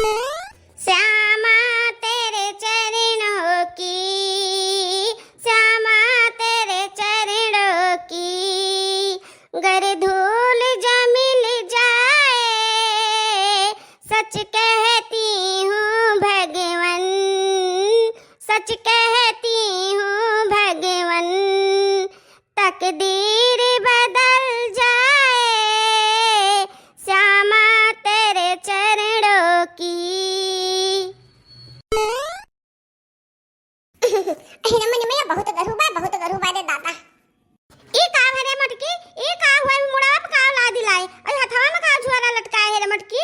श्यामा तेरे चरणों की, श्यामा तेरे चरणों की, गर धूल जो मिल जाए, सच कहती हूँ भगवन, सच कहती हूँ भगवन, तकदीर बदल जाए, श्यामा तेरे चरणों की। बहुत गरुबा रे दादा। ई का भरे मटकी, ई का हुआ मुड़ाप का ला दिलाई, अई हथवा में का झुरा लटकाए है रे मटकी।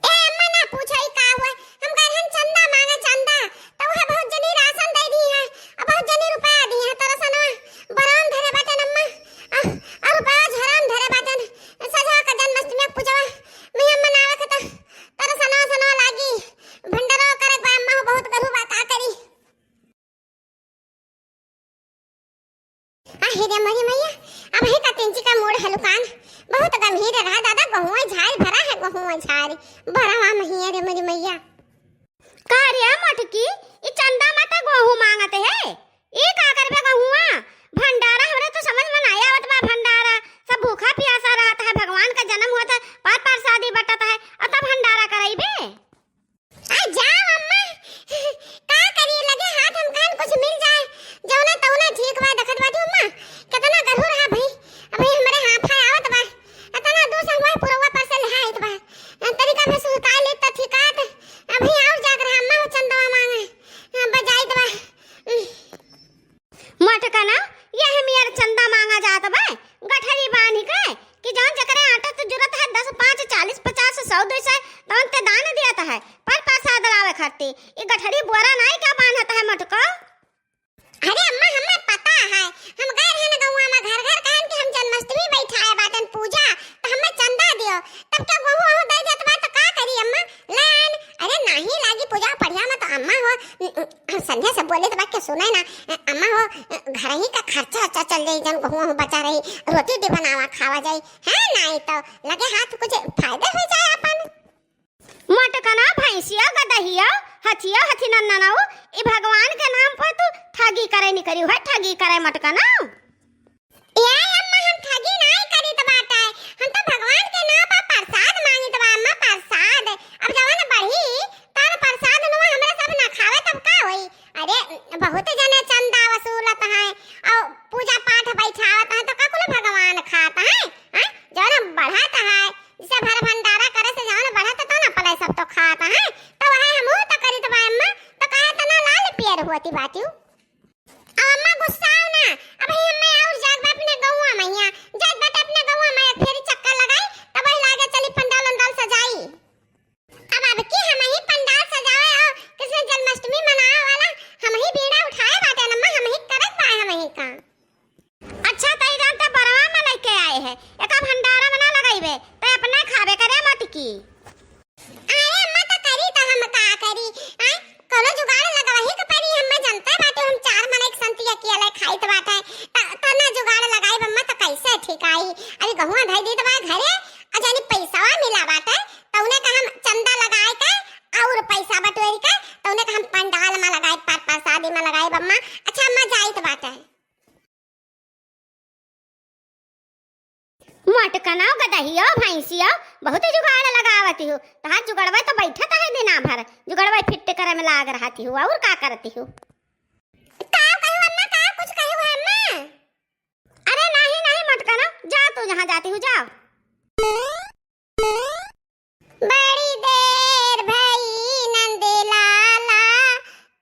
ए अम्मा ना पूछो ई का हुआ, हम कहन चंदा मांगे चंदा, तो वह बहुत जनी राशन दे दी है, अब बहुत जनी रुपया दी है, तरह सना बराम धरे बाटन अम्मा, और रुपया झराम धरे बाटन, सजा का जन्माष्टमी में पूजवा, मैं अम्मा नावे खता, तरह सना लागी, भंडारा करे बा अम्मा बहुत गरुबा का करी। हेरे मरी मैया, अब ही का तिंची का मोड़ हलुकान बहुत गंभीर रहा दादा, गहुआ झाड़ भरा है, गहुआ झाड़ भरा महिया रे मरी मैया। का रे मटकी, ई चंदा माता गहू मांगते है, ई का करबे गहुआ, भंडारा हमरे तो समझ में नहीं आवत बा, भंडारा सब भूखा प्यासा रहता है, भगवान का जन्म हुआ था, पार पार शादी बटता है, और तब भंडारा कराइबे। आ जाओ अम्मा, का करी लगे हाथ हम कान कुछ मिल जाए, जौना तौना ठीक बा देखत बाटू अम्मा, कितना गरहु रहा भाई, अभी हमरे हाथ है आवत बा, इतना दूर से हुआ पुरवा पर से लहाइत बा, तरीका में सुता ले त ठिकात, अभी और जाग रहा अम्मा चंदवा मांगे, बजाइत बा। मटका ना, यह मेर चंदा मांगा जात बा, गठरी बांधी के, कि जौन जकरे आटा तो जरूरत है 10 5 40 50 100 200 तौन ते दान दिया है, पर प्रसाद लावे खाती, ये गठरी बोरा नहीं क्या बांधता है मटका। अरे अम्मा हमें पता है, हम गए रहे ना गौवा में घर घर कहन कि हम जन्माष्टमी बैठाए बाटन पूजा, तो हमें चंदा दियो, तब क्या गहू हो दे देत बा तो का करी अम्मा लान, अरे नहीं लागी पूजा पढ़िया में तो अम्मा हो, हम संध्या से बोले तो बात के सुने ना अम्मा हो, घर ही का खर्चा अच्छा चल जाई, जन गहू हो बचा रही, रोटी दे बनावा खावा जाई है, नहीं तो लगे हाथ कुछ फायदा हो जाए अपन। मटका ना भैंसिया गदहिया हथिया हथी नन्ना ना, ई भगवान के नाम पर तू ठगी करे नहीं करी है, ठगी करे मटका ना। ये अम्मा हम ठगी नहीं करी तो बात है, हम तो भगवान के नाम पर प्रसाद मांगी तो अम्मा प्रसाद, अब जवन बढ़ी तार प्रसाद नुआ हमरे सब ना खावे तब का होई, अरे बहुत जने चंदा वसूलत है और पूजा पाठ बैठावत है, तो का कुल भगवान खाता है, हैं जवन बढ़त है, जैसे भर भंडारा करे से जवन बढ़त तो ना पले सब तो खाता है, तो वह हम तो करी तो अम्मा, तो कहे तो ना लाल पियर होती बातू। अम्मा गुस्सा ना, अब ही मैं और जाग बाप ने गौवा मैया जाग बाप अपने गौवा में फेरी चक्कर लगाई, तब ही लागे चली पंडाल अंडाल सजाई, अब की हम ही पंडाल सजावे और कृष्ण जन्माष्टमी मनावे वाला हम ही बीड़ा उठाए बाटे अम्मा, हम ही करत बा, हम ही का। अच्छा तई जान ते बरवा में लेके आए है, एका भंडारा में ना लगाइबे, ते अपने खाबे करे मटकी। अरे अम्मा तो करी तो हम का करी, हैं कोनो जुगाड़ लगावही के पड़ी, हम जनता बाटे हम चार मन एक संतिया किया खाइत बाटे, तो ना जुगाड़ लगाई अम्मा तो कैसे ठीक आई, अरे गहुआ धाई दी तो बा घरे अजानी पैसावा मिला बाटे, तौने का हम चंदा लगाए के और पैसा बटोरी के तौने का हम पंडाल में लगाई, पार पार शादी में लगाई अम्मा, अच्छा अम्मा जाइत बाटे। मटका ना गदहिया भैंसिया बहुत जुगाड़ लगावती हो, तहार जुगड़वा तो बैठा है दिना भर, जुगड़वा फिट करे में लाग रहती हो, और का करती हो। का कहू अम्मा, का कुछ कहू अम्मा। अरे नहीं नहीं मटका ना, जा तू जहाँ जाती हो जाओ। बड़ी देर भई नंद लाला,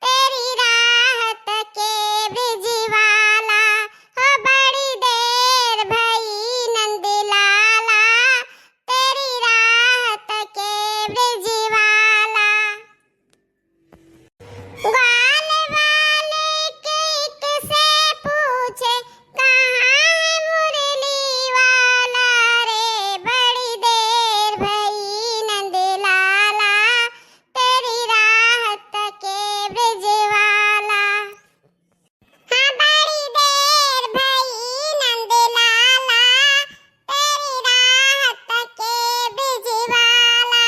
तेरी राहत के ब्रिजवाला, हो बड़ी देर भई नंद लाला, तेरी राहत के ब्रिजवाला, ग्वाल वाले किसे पूछे कहाँ है मुरली वाला रे, बड़ी देर भई नंद लाला, तेरी राहत के ब्रिजवाला, हाँ बड़ी देर भई नंद लाला, तेरी राहत के ब्रिजवाला।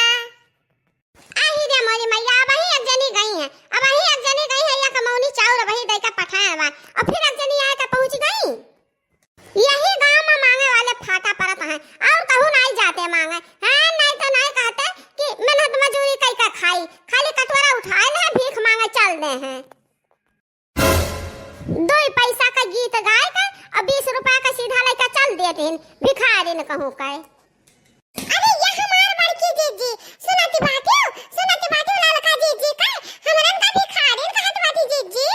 दुआरे न कहूं काय। अरे ये हमार बड़की जीजी सुनती बाटी लड़का जीजी का हमरन का भिखारी कहत बाटी जीजी।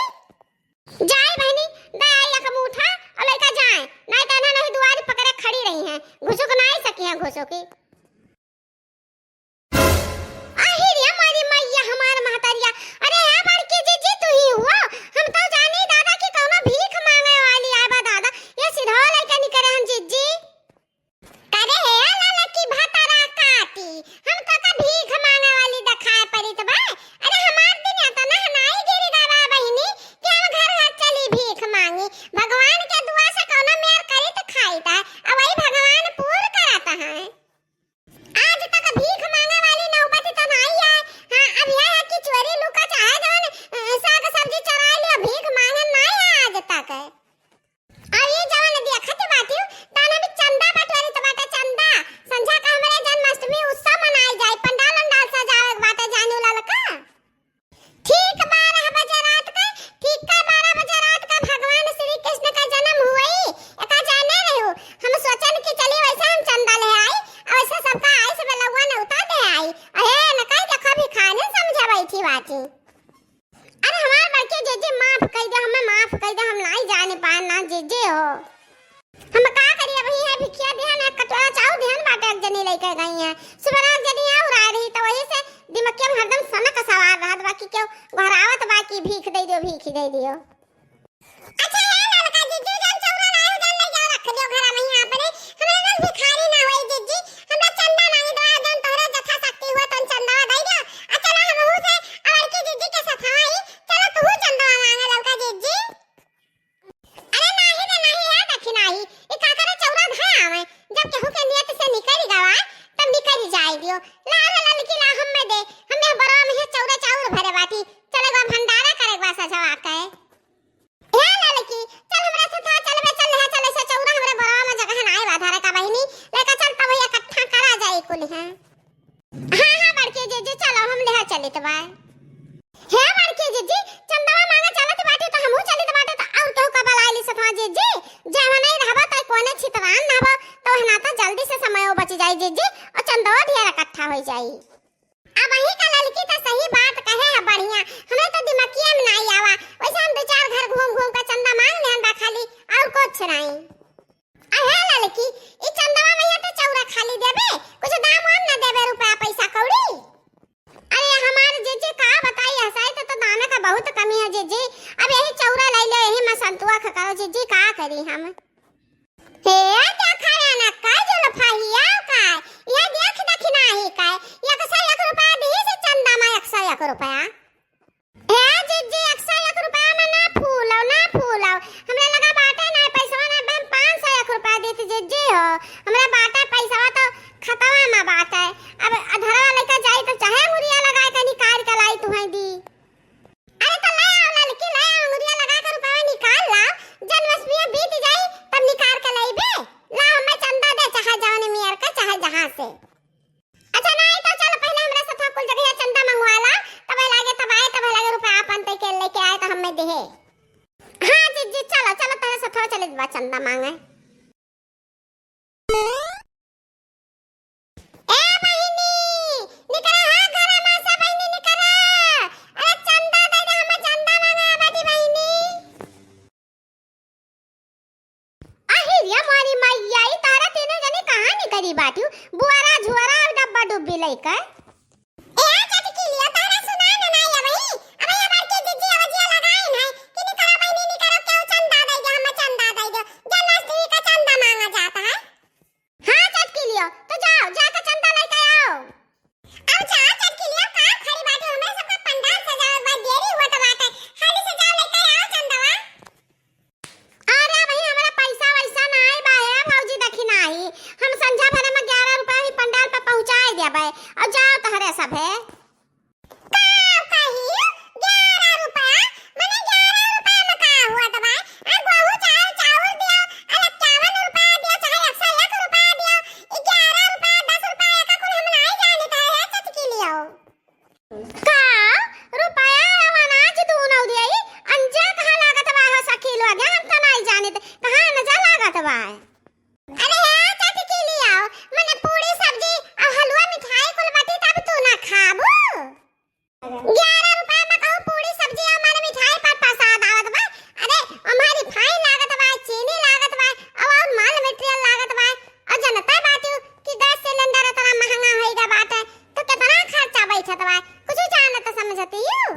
जाए बहनी दे एक मुठा और लड़का जाए नहीं तो नहीं दुआरे पकड़े खड़ी रही हैं घुसुक नहीं सकी हैं घुसुकी। आहिर हमारी मैया हमार महतरिया अरे यार बड़की जीजी तू ही हुआ हम तो जाने दादा की कौनो भीख मांगे वाली आए बा दादा ये सीधा लड़का नहीं करे हम जीजी करे है लाला की भातारा काटी हम तो का भीख मांगे वाली दिखाए पड़ी तो भाई। अरे हमार दिन तो ना नहीं गिरी दावा बहिनी कि हम घर हाथ चली भीख मांगी भगवान के दुआ से कोनो मेर करी तो खाईता अब वही भगवान पूर्ण कराता है। आज तक भीख मांगे वाली नौबत तो नहीं है। हां अब यह है कि चोरी लुका चाहे जवन साग सब्जी चुरा लियो भीख मांगे नहीं है आज तक। और ये जवन देखत बाटी ताना भी चंदा बटवारी तो बाटे चंदा संझा का हमरे जन्माष्टमी उत्सव मनाई जाए पंडाल अंडाल सजावे बाटे जानू ललका ठीक 12 बजे रात का ठीक का 12 बजे रात का भगवान श्री कृष्ण का जन्म हुई एका जाने रहू हम सोचन कि चली वैसे हम चंदा ले आई वैसे सबका आई से लौवा न उतार दे आई अहे न कहीं देखो भी खाने समझा बैठी बाटी। अरे हमार बड़के जीजी माफ कर दे हमें माफ कर दे हम नहीं जाने पाए ना जीजी हो हम का करिए वही है भिखिया देहन एक कटोरा चाउ देहन बाटे एक जनी लेके गई है सुबह जनी आ उड़ा रही तो वही से दिमाग में हरदम सनक सवार रहत बाकी क्यों घर आवत बाकी भीख दे दियो। अच्छा है लड़का जीजू जन चौरा लाओ जन ले जाओ रख दियो घर में यहां पर हमरा ना भिखारी ना होई जीजी हमरा चंदा मांगी दो जन तोरा जथा शक्ति हुआ तन चंदा दे दियो। अच्छा ना हमहु से और की जीजी के साथ आई चलो तू चंदा मांगे लड़का जीजी। अरे नहीं है देखी नहीं ई का करे चौरा भाई आवे जब केहू के नियत से निकल गवा तब निकल जाए दियो ला लड़की ला हम में दे हमें बड़ा में चौरा चाउर भरे बाटी चले गो भंडारा करे बा सजवा के हे लड़की चल हमरा साथ चल से चौरा हमरे बड़ा में जगह नाई बाधारे का बहिनी लेके चल तब इकट्ठा करा जाए कुल है। हां बड़के जीजी चलो हम ले चलित बा हे बड़के जीजी चंदवा मांगे चलत बाटे तो हमहू चलित बाटे तो और केहू का बलाइली सतवा जीजी जेवा नहीं रहबा त कोने छितरान रहबा तो हना तो जल्दी से समय बच जाई जीजी और चंदवा ढेर इकट्ठा हो जाई। अब वही का लड़की तो सही बात कहे है बढ़िया हमें तो दिमागिया में नहीं आवा वैसे हम दो चार घर घूम का चंदा मांग लेन बा खाली और कुछ नहीं। अहे लड़की ई चंदवा में तो चौरा खाली देबे कुछ दाम हम ना देबे रुपया पैसा कौड़ी। अरे हमारे जीजी का बताई हसाई तो दाना का बहुत कमी है जीजी अब यही चौरा ले लो यही मैं संतुआ खकाओ जीजी का करी हम। हे क्या खाया ना का जो लफाहिया का ये देख दखना ही का 101 रुपया दी से चंदा में 101 रुपया हे जीजी 101 रुपया में ना फूलो हमरा लगा बाटे ना पैसा ना हम 501 रुपया देती जीजी हो हमरा बाटे पैसा तो खतवा में बात है अब अधरा लेकर जाई तो चाहे मुरिया लगा के निकाल के लाई तुम्हें दी। अरे तो ले आओ लड़की ले आओ मुरिया लगा के रुपया निकाल ला जन्माष्टमी बीत जाई तब निकाल के लाइबे ला हमें चंदा दे चाहे जवानी मियार का चाहे जहां से। अच्छा नहीं तो चल पहले हमरा साथ कुल जगह चंदा मंगवा ला तब लागे रुपया अपन ते के लेके आए तो हमें देहे। हां जीजी चलो तेरे साथ चले बा चंदा मांगे। बाटू बुआरा झुआरा और डब्बा डुब्बी लेकर ए चटकी लिया तारा सुना ना नहीं है भाई अब हमार के जीजी अवजिया लगाई है कि निकरा बहनी निकरो क्यों चंदा दे दो हमें चंदा दे दो जन्माष्टमी का चंदा मांगा जाता है। हां चटकी लियो तो जाओ जाकर चंदा लेकर आओ। अब जा चटकी लिया का खड़ी बात हमें सबका पंडाल सजाओ बाद देरी हुआ तो बात है खाली से जाओ लेकर आओ चंदवा। अरे भाई हमारा पैसा वैसा ना है बा है भौजी देखी नहीं हम संझा भरे में 11 रुपया ही पंडाल पे पहुंचाए देबे और जाओ तहरे सब है का कही 11 रुपया माने 11 रुपया में का हुआ तो भाई आ गहू चावल दियो अरे 51 रुपया दियो चाहे 101 रुपया दियो 11 रुपया 10 रुपया का कुल हम नहीं जानता है चटकी लियो का रुपया अनाज तू न दिए अंजा कहां लागत बा हो सखी लोग हम तो नहीं जानते कहां न जा लागत बा। अरे चटकी समझती हूँ।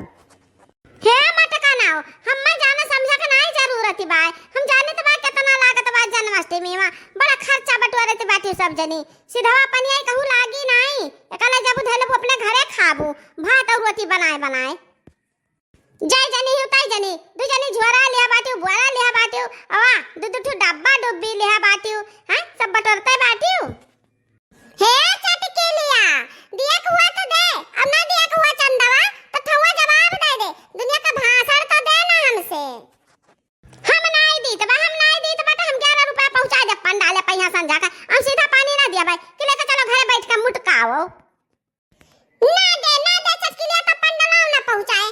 हे मटका नाओ हम्मा जाना समझा के नहीं जरूरत ही बाय हम जाने तो बा कितना लागत बा जन्माष्टमी में बड़ा खर्चा बटवारे ते बाटी सब जनी सीधा अपन आई कहूं लागी नहीं एकला जब धैले अपने घरे खाबू भात और रोटी बनाए बनाए जय जनी हुताई जनी दू जनी झोरा लिया बाटी बोरा लिया बाटी अवा दू डब्बा डुब्बी लिया बाटी हैं सब बटोरते बाटी हे चटकी लिया दिया के हुआ तो दे, अब ना दिया के हुआ चंदवा तो थवा जवाब दे दे, दुनिया का भाषण तो दे ना हमसे। हम नहीं दी तो हम 11 रुपया पहुंचा दे पंडाले पैसा संजा का हम सीधा पानी ना दिया भाई कि लेके चलो घरे बैठ के मुटकाओ ना दे चटकी लिया तो पंडलाव ना पहुंचाए,